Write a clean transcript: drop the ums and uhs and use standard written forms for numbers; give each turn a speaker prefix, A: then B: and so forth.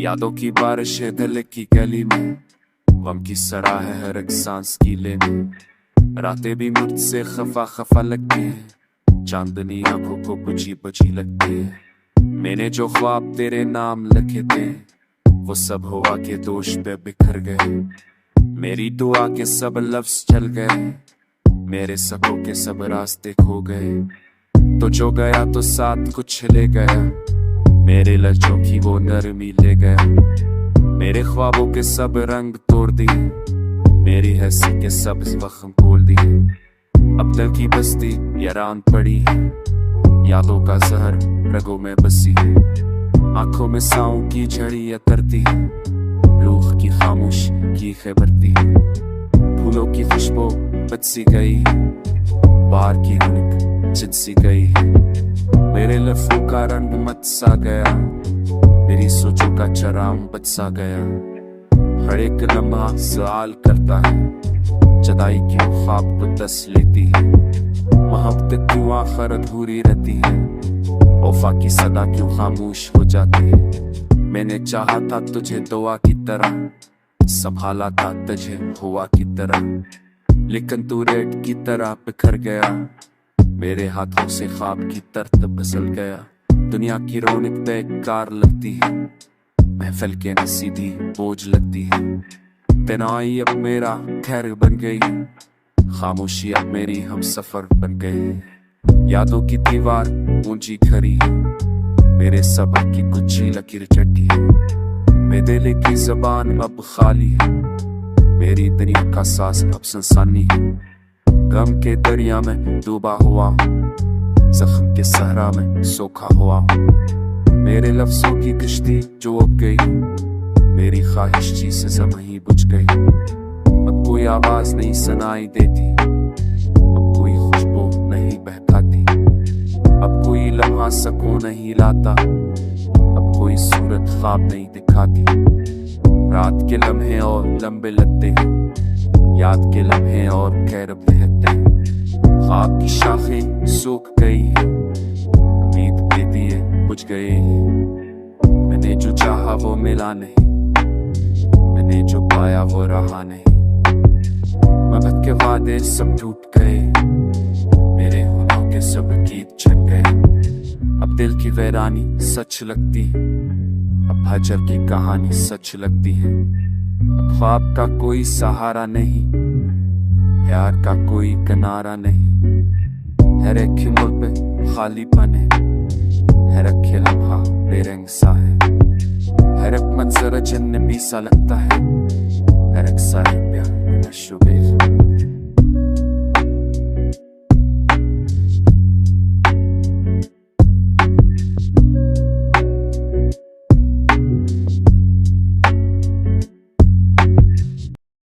A: यादों की बारिश है दिल की गली में, गम की सड़ा है हर एक सांस कीले में। रातें भी मुझसे खफा खफा लगती है, चांदनी आंखों को बुझी बुझी लगती है। मैंने जो ख्वाब तेरे नाम लिखे थे, वो सब हवा के दोष पे बिखर गए। मेरी दुआ के सब लफ्ज चल गए, मेरे सकों के सब रास्ते खो गए। तो जो गया तो साथ कुछ ले गया, मेरे लहजों की वो नरमी ले गया। मेरे ख्वाबों के सब रंग तोड़ दिए, मेरी हंसी के सब जख्म खोल दिए। अब दिल की बस्ती वीरान पड़ी है, यादों का जहर रगों में बसी है। आंखों में सांवों की झड़ी उतरती है, रूह की खामोश की खबरती है। फूलों की खुशबू बच गई, बाहर की रौनक जिद सी गई। मेरे लफ्जों का रंग मत सा गया, मेरी सोचों का चराम बच सा गया। हर एक लम्हा सवाल करता है, जुदाई क्यों ख्वाब को दस लेती है। मोहब्बत क्यों आखिर अधूरी रहती है, वफा की सदा क्यों खामोश हो जाती है। मैंने चाहा था तुझे दुआ की तरह, संभाला था तुझे हुआ की तरह, लेकिन तू रेत की तरह बिखर गया। मेरे हाथों से ख्वाब की तरतब फिसल गया। दुनिया की रौनक बेकार लगती है, महफिल के न सीधी बोझ लगती है। तन्हाई अब मेरा खैर बन गई, खामोशी अब मेरी हम सफर बन गई। यादों की दीवार ऊंची खड़ी, मेरे सबर की कुछ लकीर चटी है। मेरे दिल की जबान अब खाली है, मेरी दुनिया का सांस अब सनसनी है। गम के दरिया में डूबा हुआ, जख्म के सहरा में सोखा हुआ। मेरे लफ्जों की किश्ती जो अब गई, मेरी ख्वाहिश जी से सब वहीं बुझ गई। अब कोई आवाज नहीं सुनाई देती, अब कोई खुशबू नहीं बहकाती, अब कोई लम्हा सुकून नहीं लाता, अब कोई सूरत ख्वाब नहीं दिखाती। रात के लम्हे और लंबे लगते हैं, याद के लम्हे और खैर बहते हैं। ख्वाब की शाखें सूख गई, उम्मीद के दिए बुझ गए। मैंने जो चाहा वो मिला नहीं, मैंने जो पाया वो रहा नहीं। मोहब्बत के वादे सब टूट गए, मेरे हुनों के सब गीत छट गए। अब दिल की वीरानी सच लगती है, अब हजर की कहानी सच लगती है। अब ख्वाब का कोई सहारा नहीं, प्यार का कोई किनारा नहीं। हर एक खिमल पे खालीपन है, हर एक लम्हा बेरंग सा है। हर एक मंजर जन्नती सा लगता है, हर एक सारे प्यार शुबे